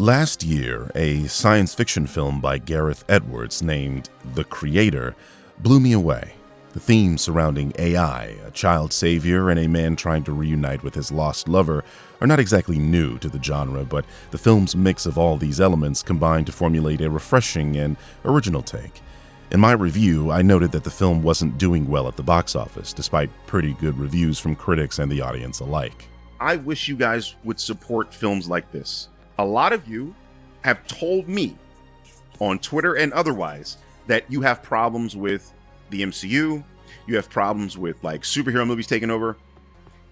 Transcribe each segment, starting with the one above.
Last year, a science fiction film by Gareth Edwards named The Creator blew me away. The themes surrounding AI, a child savior, and a man trying to reunite with his lost lover are not exactly new to the genre, but the film's mix of all these elements combined to formulate a refreshing and original take. In my review, I noted that the film wasn't doing well at the box office, despite pretty good reviews from critics and the audience alike. I wish you guys would support films like this. A lot of you have told me on Twitter and otherwise that you have problems with the MCU, you have problems with like superhero movies taking over.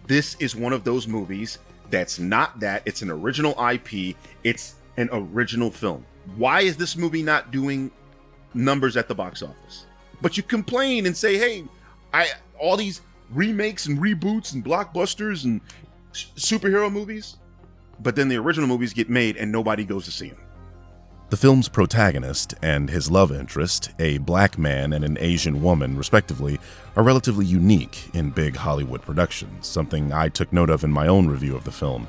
This is one of those movies that's not that. It's an original IP. It's an original film. Why is this movie not doing numbers at the box office? But you complain and say, hey, all these remakes and reboots and blockbusters and superhero movies, but then the original movies get made and nobody goes to see them. The film's protagonist and his love interest, a black man and an Asian woman respectively, are relatively unique in big Hollywood productions, something I took note of in my own review of the film,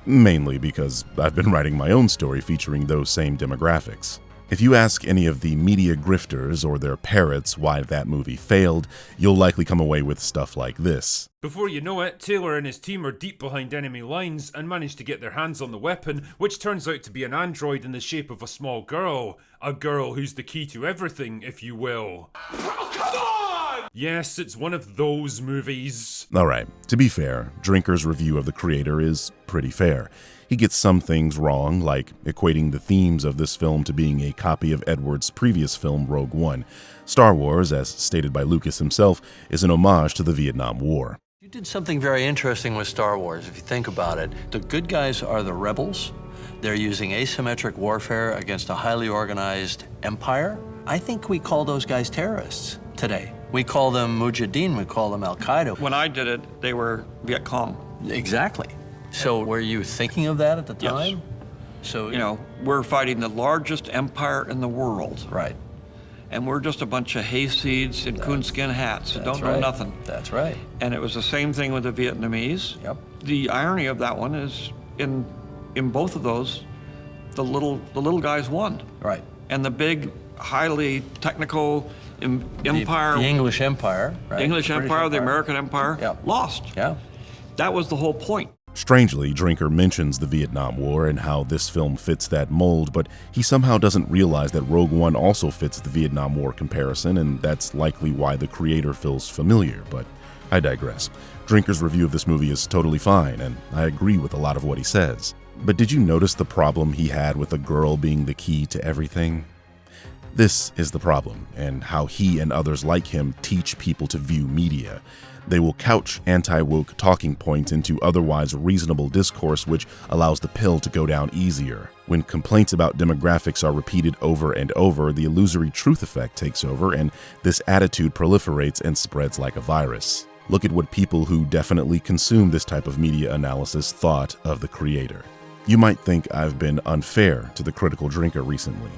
mainly because I've been writing my own story featuring those same demographics. If you ask any of the media grifters or their parrots why that movie failed, you'll likely come away with stuff like this. Before you know it, Taylor and his team are deep behind enemy lines and manage to get their hands on the weapon, which turns out to be an android in the shape of a small girl. A girl who's the key to everything, if you will. Oh, come on! Yes, it's one of those movies. Alright, to be fair, Drinker's review of The Creator is pretty fair. He gets some things wrong, like equating the themes of this film to being a copy of Edwards' previous film, Rogue One. Star Wars, as stated by Lucas himself, is an homage to the Vietnam War. You did something very interesting with Star Wars, if you think about it. The good guys are the rebels. They're using asymmetric warfare against a highly organized empire. I think we call those guys terrorists today. We call them Mujahideen, we call them Al-Qaeda. When I did it, they were Viet Cong. Exactly. So were you thinking of that at the time? Yes. So, you know, we're fighting the largest empire in the world. Right. And we're just a bunch of hayseeds in coonskin hats that don't know right. nothing. That's right. And it was the same thing with the Vietnamese. Yep. The irony of that one is in both of those, the little guys won. Right. And the big, highly technical empire, the English Empire, right? The English Empire, the American Empire, Yep. lost. Yeah. That was the whole point. Strangely, Drinker mentions the Vietnam War and how this film fits that mold, but he somehow doesn't realize that Rogue One also fits the Vietnam War comparison, and that's likely why The Creator feels familiar, but I digress. Drinker's review of this movie is totally fine, and I agree with a lot of what he says. But did you notice the problem he had with a girl being the key to everything? This is the problem, and how he and others like him teach people to view media. They will couch anti-woke talking points into otherwise reasonable discourse, which allows the pill to go down easier. When complaints about demographics are repeated over and over, the illusory truth effect takes over, and this attitude proliferates and spreads like a virus. Look at what people who definitely consume this type of media analysis thought of The Creator. You might think I've been unfair to the critical drinker recently.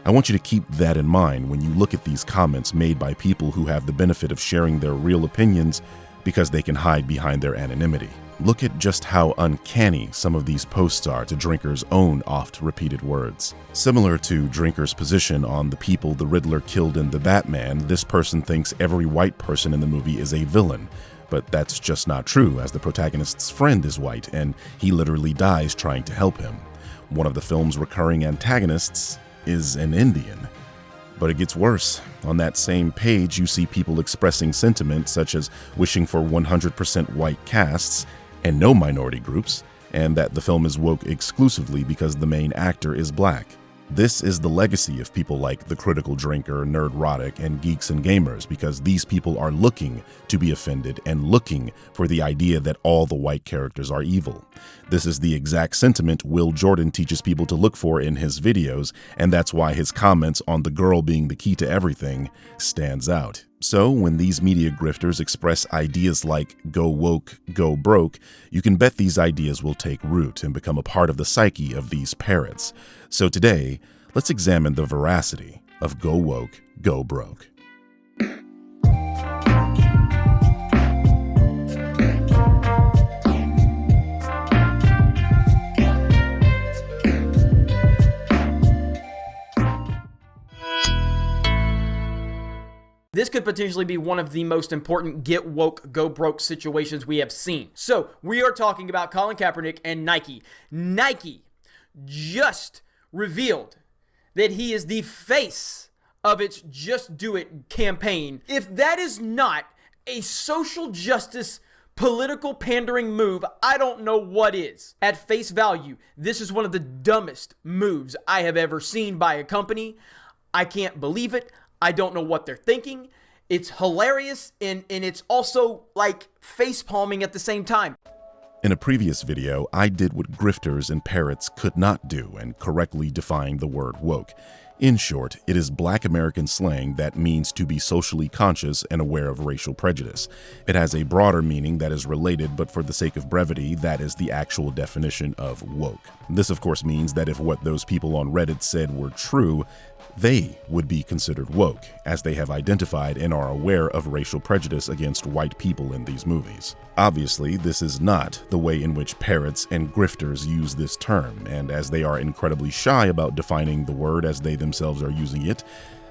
I want you to keep that in mind when you look at these comments made by people who have the benefit of sharing their real opinions because they can hide behind their anonymity. Look at just how uncanny some of these posts are to Drinker's own oft-repeated words. Similar to Drinker's position on the people the Riddler killed in The Batman, this person thinks every white person in the movie is a villain. But that's just not true, as the protagonist's friend is white, and he literally dies trying to help him. One of the film's recurring antagonists is an Indian. But it gets worse. On that same page, you see people expressing sentiments such as wishing for 100% white casts and no minority groups, and that the film is woke exclusively because the main actor is black. This is the legacy of people like The Critical Drinker, Nerdrotic, and Geeks and Gamers, because these people are looking to be offended and looking for the idea that all the white characters are evil. This is the exact sentiment Will Jordan teaches people to look for in his videos, and that's why his comments on the girl being the key to everything stands out. So when these media grifters express ideas like go woke, go broke, you can bet these ideas will take root and become a part of the psyche of these parrots. So today, let's examine the veracity of go woke, go broke. This could potentially be one of the most important get woke, go broke situations we have seen. So we are talking about Colin Kaepernick and Nike. Nike just revealed that he is the face of its Just Do It campaign. If that is not a social justice political pandering move, I don't know what is. At face value, this is one of the dumbest moves I have ever seen by a company. I can't believe it. I don't know what they're thinking. It's hilarious, and it's also like face palming at the same time. In a previous video, I did what grifters and parrots could not do and correctly defined the word woke. In short, it is Black American slang that means to be socially conscious and aware of racial prejudice. It has a broader meaning that is related, but for the sake of brevity, that is the actual definition of woke. This of course means that if what those people on Reddit said were true, they would be considered woke, as they have identified and are aware of racial prejudice against white people in these movies. Obviously, this is not the way in which parrots and grifters use this term, and as they are incredibly shy about defining the word as they themselves are using it,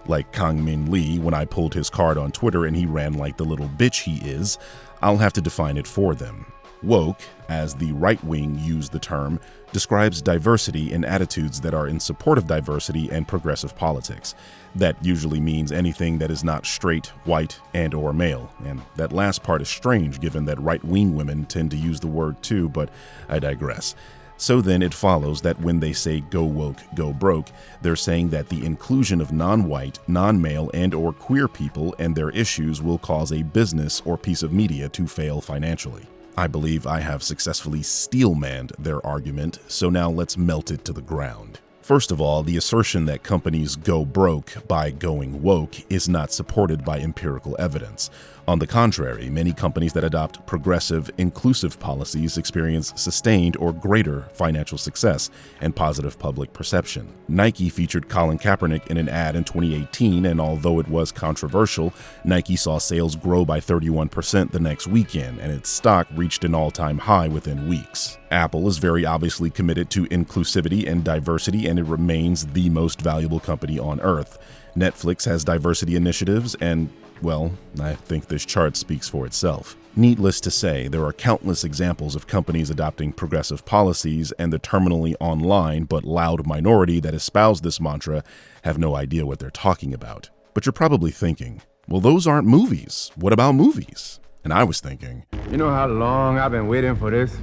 like Kang Min Lee when I pulled his card on Twitter and he ran like the little bitch he is, I'll have to define it for them. Woke, as the right wing use the term, describes diversity in attitudes that are in support of diversity and progressive politics. That usually means anything that is not straight, white, and/or male. And that last part is strange given that right-wing women tend to use the word too, but I digress. So then it follows that when they say go woke, go broke, they're saying that the inclusion of non-white, non-male, and/or queer people and their issues will cause a business or piece of media to fail financially. I believe I have successfully steel-manned their argument, so now let's melt it to the ground. First of all, the assertion that companies go broke by going woke is not supported by empirical evidence. On the contrary, many companies that adopt progressive, inclusive policies experience sustained or greater financial success and positive public perception. Nike featured Colin Kaepernick in an ad in 2018, and although it was controversial, Nike saw sales grow by 31% the next weekend, and its stock reached an all-time high within weeks. Apple is very obviously committed to inclusivity and diversity, and it remains the most valuable company on earth. Netflix has diversity initiatives, and well, I think this chart speaks for itself. Needless to say, there are countless examples of companies adopting progressive policies, and the terminally online but loud minority that espouse this mantra have no idea what they're talking about. But you're probably thinking, well, those aren't movies. What about movies? And I was thinking, you know how long I've been waiting for this?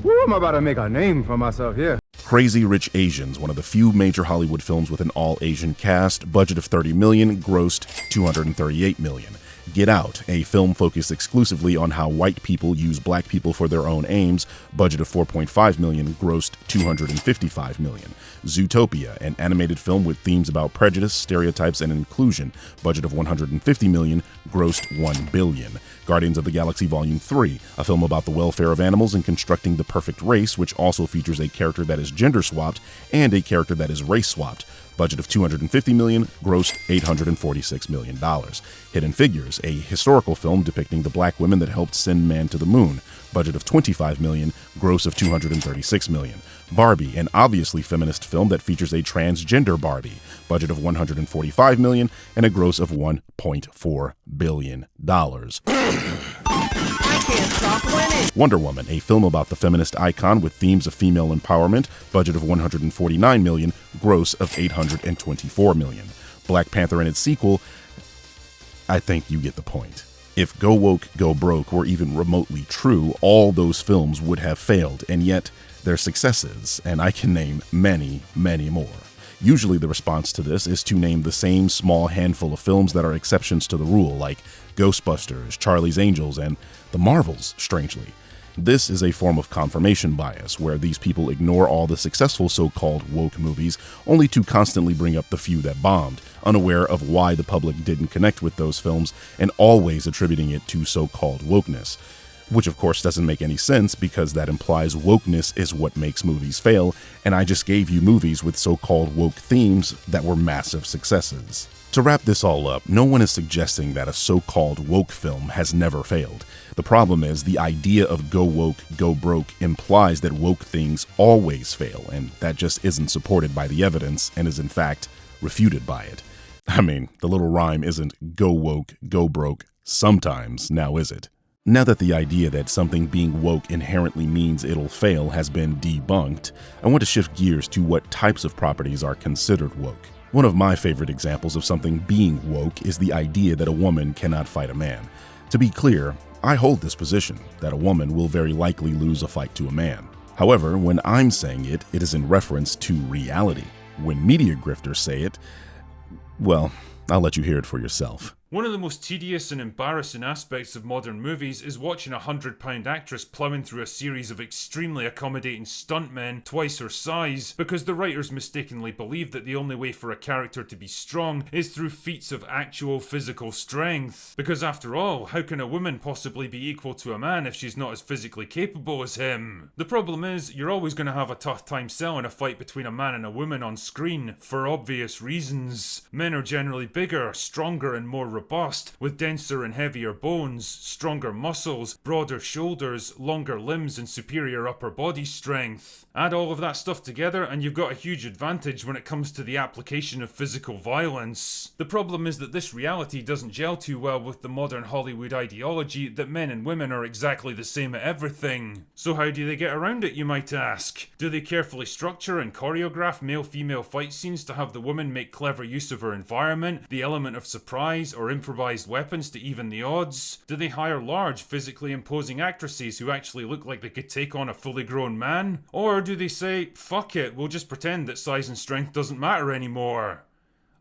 Woo, I'm about to make a name for myself here. Crazy Rich Asians, one of the few major Hollywood films with an all-Asian cast, budget of $30 million, grossed $238 million. Get Out, a film focused exclusively on how white people use black people for their own aims, budget of $4.5 million, grossed $255 million. Zootopia, an animated film with themes about prejudice, stereotypes, and inclusion, budget of $150 million, grossed $1 billion. Guardians of the Galaxy Volume 3, a film about the welfare of animals and constructing the perfect race, which also features a character that is gender-swapped and a character that is race-swapped. Budget of $250 million, grossed $846 million. Hidden Figures, a historical film depicting the black women that helped send man to the moon. Budget of $25 million, gross of $236 million. Barbie, an obviously feminist film that features a transgender Barbie. Budget of $145 million and a gross of $1.4 billion. I can't stop winning. Wonder Woman, a film about the feminist icon with themes of female empowerment, budget of $149 million, gross of $824 million. Black Panther and its sequel, I think you get the point. If Go Woke, Go Broke were even remotely true, all those films would have failed, and yet they're successes, and I can name many, many more. Usually the response to this is to name the same small handful of films that are exceptions to the rule, like Ghostbusters, Charlie's Angels, and The Marvels, strangely. This is a form of confirmation bias, where these people ignore all the successful so-called woke movies, only to constantly bring up the few that bombed, unaware of why the public didn't connect with those films, and always attributing it to so-called wokeness. Which of course doesn't make any sense, because that implies wokeness is what makes movies fail, and I just gave you movies with so-called woke themes that were massive successes. To wrap this all up, no one is suggesting that a so-called woke film has never failed. The problem is the idea of go woke, go broke implies that woke things always fail, and that just isn't supported by the evidence and is in fact refuted by it. I mean, the little rhyme isn't go woke, go broke, sometimes, now is it? Now that the idea that something being woke inherently means it'll fail has been debunked, I want to shift gears to what types of properties are considered woke. One of my favorite examples of something being woke is the idea that a woman cannot fight a man. To be clear, I hold this position, that a woman will very likely lose a fight to a man. However, when I'm saying it, it is in reference to reality. When media grifters say it, well, I'll let you hear it for yourself. One of the most tedious and embarrassing aspects of modern movies is watching a 100-pound actress ploughing through a series of extremely accommodating stuntmen twice her size because the writers mistakenly believe that the only way for a character to be strong is through feats of actual physical strength. Because after all, how can a woman possibly be equal to a man if she's not as physically capable as him? The problem is, you're always going to have a tough time selling a fight between a man and a woman on screen, for obvious reasons. Men are generally bigger, stronger and more robust, with denser and heavier bones, stronger muscles, broader shoulders, longer limbs and superior upper body strength. Add all of that stuff together and you've got a huge advantage when it comes to the application of physical violence. The problem is that this reality doesn't gel too well with the modern Hollywood ideology that men and women are exactly the same at everything. So how do they get around it, you might ask? Do they carefully structure and choreograph male-female fight scenes to have the woman make clever use of her environment, the element of surprise, or improvised weapons to even the odds? Do they hire large, physically imposing actresses who actually look like they could take on a fully grown man? Or do they say, fuck it, we'll just pretend that size and strength doesn't matter anymore?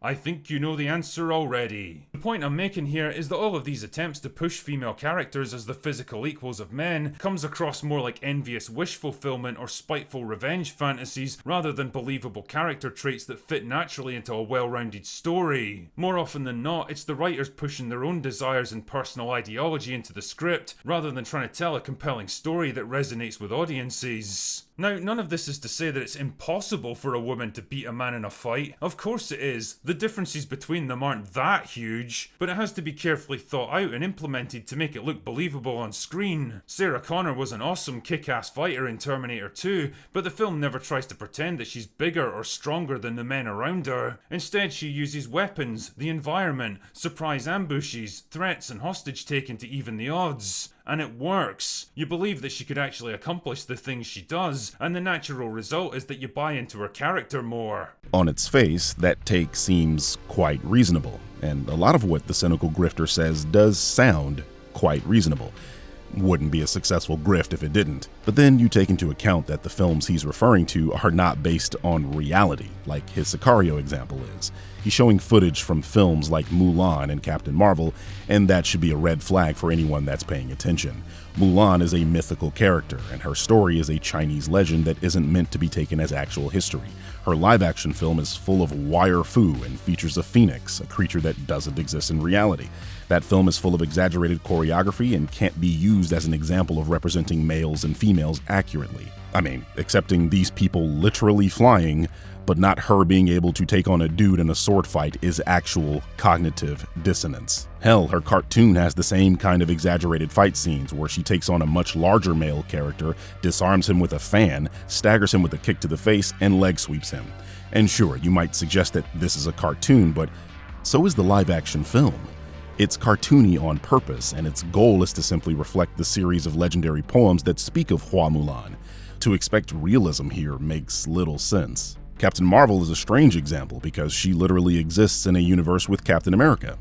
I think you know the answer already. The point I'm making here is that all of these attempts to push female characters as the physical equals of men comes across more like envious wish fulfillment or spiteful revenge fantasies rather than believable character traits that fit naturally into a well-rounded story. More often than not, it's the writers pushing their own desires and personal ideology into the script rather than trying to tell a compelling story that resonates with audiences. Now, none of this is to say that it's impossible for a woman to beat a man in a fight. Of course it is. The differences between them aren't that huge, but it has to be carefully thought out and implemented to make it look believable on screen. Sarah Connor was an awesome kick-ass fighter in Terminator 2, but the film never tries to pretend that she's bigger or stronger than the men around her. Instead, she uses weapons, the environment, surprise ambushes, threats and hostage taking to even the odds. And it works. You believe that she could actually accomplish the things she does, and the natural result is that you buy into her character more. On its face, that take seems quite reasonable, and a lot of what the cynical grifter says does sound quite reasonable. Wouldn't be a successful grift if it didn't. But then you take into account that the films he's referring to are not based on reality, like his Sicario example is. He's showing footage from films like Mulan and Captain Marvel, and that should be a red flag for anyone that's paying attention. Mulan is a mythical character, and her story is a Chinese legend that isn't meant to be taken as actual history. Her live-action film is full of wire fu and features a phoenix, a creature that doesn't exist in reality. That film is full of exaggerated choreography and can't be used as an example of representing males and females accurately. I mean, accepting these people literally flying, but not her being able to take on a dude in a sword fight is actual cognitive dissonance. Hell, her cartoon has the same kind of exaggerated fight scenes where she takes on a much larger male character, disarms him with a fan, staggers him with a kick to the face, and leg sweeps him. And sure, you might suggest that this is a cartoon, but so is the live-action film. It's cartoony on purpose, and its goal is to simply reflect the series of legendary poems that speak of Hua Mulan. To expect realism here makes little sense. Captain Marvel is a strange example because she literally exists in a universe with Captain America.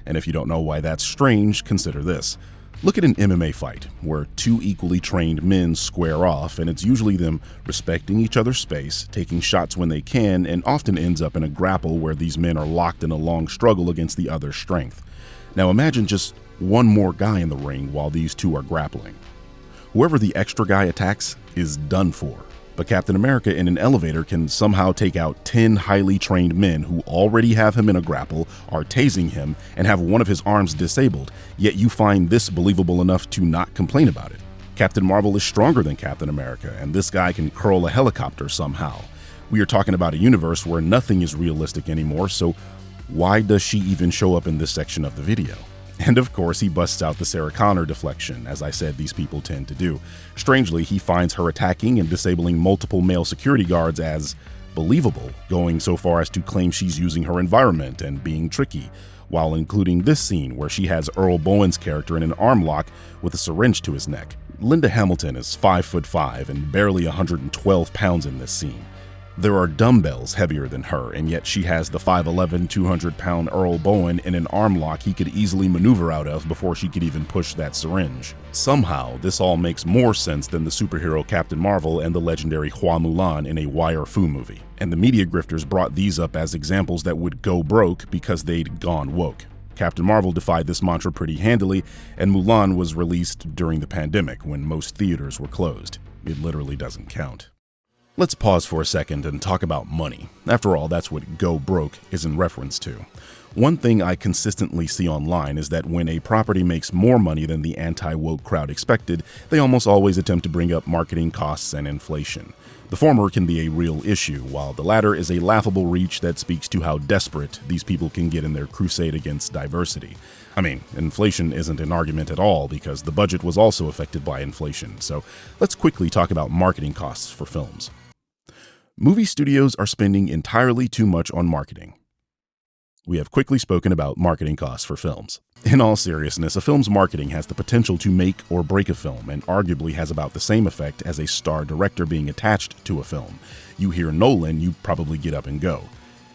And if you don't know why that's strange, consider this. Look at an MMA fight where two equally trained men square off, and it's usually them respecting each other's space, taking shots when they can, and often ends up in a grapple where these men are locked in a long struggle against the other's strength. Now imagine just one more guy in the ring while these two are grappling. Whoever the extra guy attacks is done for. But Captain America in an elevator can somehow take out 10 highly trained men who already have him in a grapple, are tasing him, and have one of his arms disabled, yet you find this believable enough to not complain about it. Captain Marvel is stronger than Captain America, and this guy can curl a helicopter somehow. We are talking about a universe where nothing is realistic anymore, so why does she even show up in this section of the video? And of course, he busts out the Sarah Connor deflection, as I said these people tend to do. Strangely, he finds her attacking and disabling multiple male security guards as believable, going so far as to claim she's using her environment and being tricky, while including this scene where she has Earl Bowen's character in an arm lock with a syringe to his neck. Linda Hamilton is 5'5" and barely 112 pounds in this scene. There are dumbbells heavier than her, and yet she has the 5'11", 200-pound Earl Bowen in an arm lock he could easily maneuver out of before she could even push that syringe. Somehow, this all makes more sense than the superhero Captain Marvel and the legendary Hua Mulan in a Wire Fu movie. And the media grifters brought these up as examples that would go broke because they'd gone woke. Captain Marvel defied this mantra pretty handily, and Mulan was released during the pandemic when most theaters were closed. It literally doesn't count. Let's pause for a second and talk about money. After all, that's what go broke is in reference to. One thing I consistently see online is that when a property makes more money than the anti-woke crowd expected, they almost always attempt to bring up marketing costs and inflation. The former can be a real issue, while the latter is a laughable reach that speaks to how desperate these people can get in their crusade against diversity. I mean, inflation isn't an argument at all because the budget was also affected by inflation, so let's quickly talk about marketing costs for films. Movie studios are spending entirely too much on marketing. We have quickly spoken about marketing costs for films. In all seriousness, a film's marketing has the potential to make or break a film, and arguably has about the same effect as a star director being attached to a film. You hear Nolan, you probably get up and go.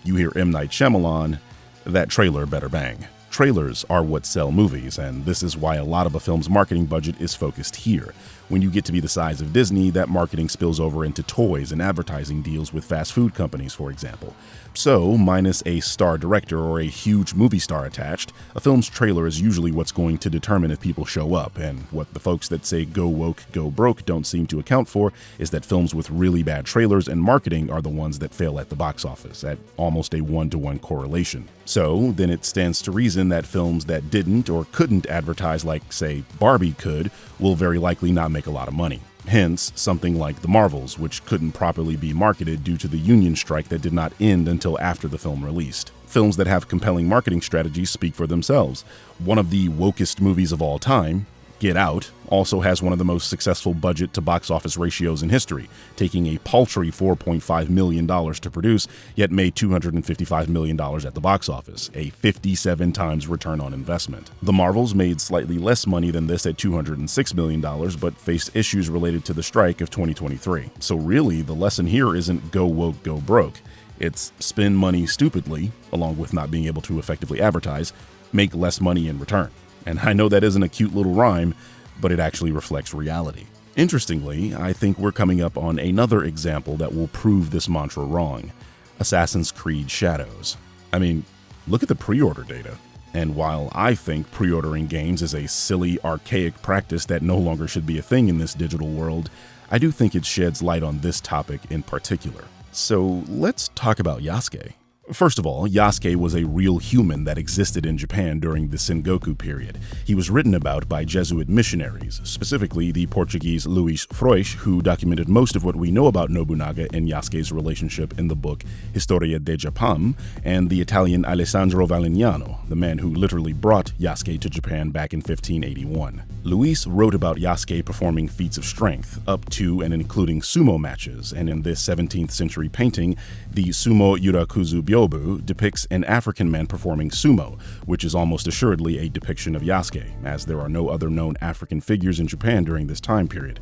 You hear M. Night Shyamalan, that trailer better bang. Trailers are what sell movies, and this is why a lot of a film's marketing budget is focused here. When you get to be the size of Disney, that marketing spills over into toys and advertising deals with fast food companies, for example. So, minus a star director or a huge movie star attached, a film's trailer is usually what's going to determine if people show up, and what the folks that say go woke, go broke don't seem to account for is that films with really bad trailers and marketing are the ones that fail at the box office, at almost a 1-to-1 correlation. So, then it stands to reason that films that didn't or couldn't advertise like, say, Barbie could, will very likely not make a lot of money. Hence, something like The Marvels, which couldn't properly be marketed due to the union strike that did not end until after the film released. Films that have compelling marketing strategies speak for themselves. One of the wokest movies of all time, Get Out, also has one of the most successful budget to box office ratios in history, taking a paltry $4.5 million to produce, yet made $255 million at the box office, a 57 times return on investment. The Marvels made slightly less money than this at $206 million, but faced issues related to the strike of 2023. So really, the lesson here isn't go woke, go broke. It's spend money stupidly, along with not being able to effectively advertise, make less money in return. And I know that isn't a cute little rhyme, but it actually reflects reality. Interestingly, I think we're coming up on another example that will prove this mantra wrong. Assassin's Creed Shadows. I mean, look at the pre-order data. And while I think pre-ordering games is a silly, archaic practice that no longer should be a thing in this digital world, I do think it sheds light on this topic in particular. So let's talk about Yasuke. First of all, Yasuke was a real human that existed in Japan during the Sengoku period. He was written about by Jesuit missionaries, specifically the Portuguese Luís Frois, who documented most of what we know about Nobunaga and Yasuke's relationship in the book Historia de Japam, and the Italian Alessandro Valignano, the man who literally brought Yasuke to Japan back in 1581. Luís wrote about Yasuke performing feats of strength, up to and including sumo matches, and in this 17th century painting, the Sumo Yurakuzu Byobu depicts an African man performing sumo, which is almost assuredly a depiction of Yasuke, as there are no other known African figures in Japan during this time period.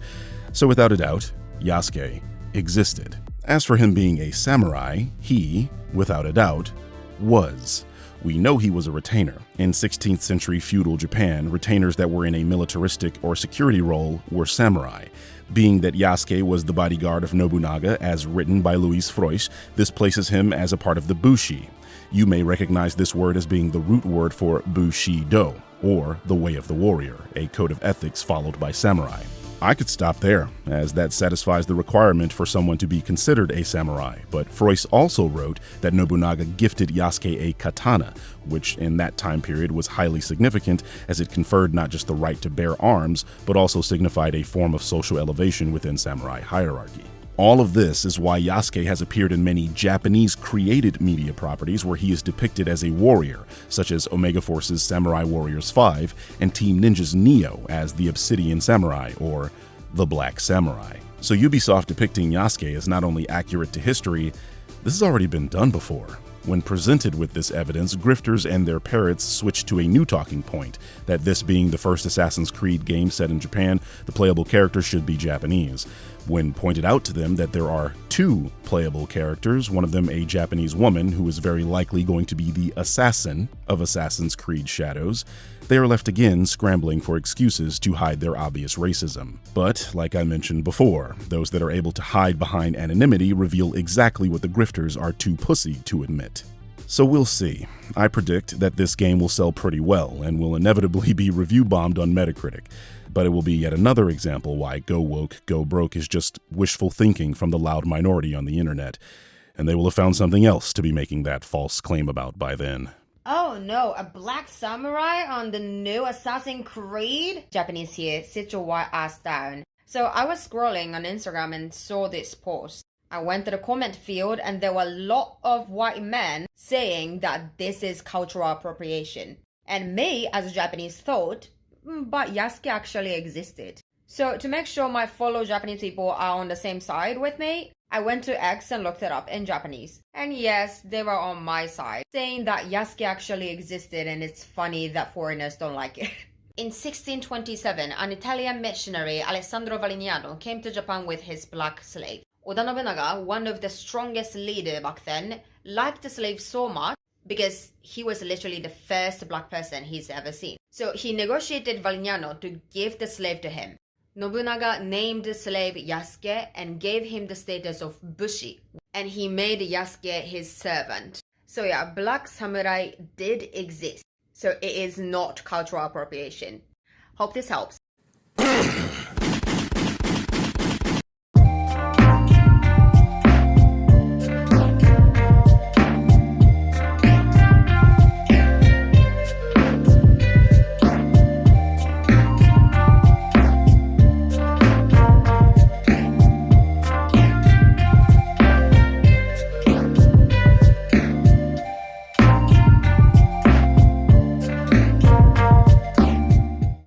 So without a doubt, Yasuke existed. As for him being a samurai, he, without a doubt, was. We know he was a retainer. In 16th century feudal Japan, retainers that were in a militaristic or security role were samurai. Being that Yasuke was the bodyguard of Nobunaga, as written by Luís Frois, this places him as a part of the Bushi. You may recognize this word as being the root word for Bushido, or the way of the warrior, a code of ethics followed by samurai. I could stop there, as that satisfies the requirement for someone to be considered a samurai, but Frois also wrote that Nobunaga gifted Yasuke a katana, which in that time period was highly significant as it conferred not just the right to bear arms, but also signified a form of social elevation within samurai hierarchy. All of this is why Yasuke has appeared in many Japanese-created media properties where he is depicted as a warrior, such as Omega Force's Samurai Warriors 5 and Team Ninja's Neo as the Obsidian Samurai, or the Black Samurai. So Ubisoft depicting Yasuke is not only accurate to history, This has already been done before. When presented with this evidence, grifters and their parrots switched to a new talking point, that this being the first Assassin's Creed game set in Japan, the playable character should be Japanese. When pointed out to them that there are 2 playable characters, one of them a Japanese woman who is very likely going to be the assassin of Assassin's Creed Shadows, they are left again scrambling for excuses to hide their obvious racism. But, like I mentioned before, those that are able to hide behind anonymity reveal exactly what the grifters are too pussy to admit. So we'll see. I predict that this game will sell pretty well and will inevitably be review bombed on Metacritic. But it will be yet another example why Go Woke, Go Broke is just wishful thinking from the loud minority on the internet. And they will have found something else to be making that false claim about by then. Oh no, a black samurai on the new Assassin's Creed? Japanese here, sit your white ass down. So I was scrolling on Instagram and saw this post. I went to the comment field and there were a lot of white men saying that this is cultural appropriation. And me, as a Japanese, thought, but Yasuke actually existed. So to make sure my fellow Japanese people are on the same side with me, I went to X and looked it up in Japanese. And yes, they were on my side, saying that Yasuke actually existed and it's funny that foreigners don't like it. In 1627, an Italian missionary, Alessandro Valignano, came to Japan with his black slave. Oda Nobunaga, one of the strongest leaders back then, liked the slave so much because he was literally the first black person he's ever seen. So he negotiated Valignano to give the slave to him. Nobunaga named the slave Yasuke and gave him the status of bushi, and he made Yasuke his servant. So yeah, black samurai did exist. So it is not cultural appropriation. Hope this helps.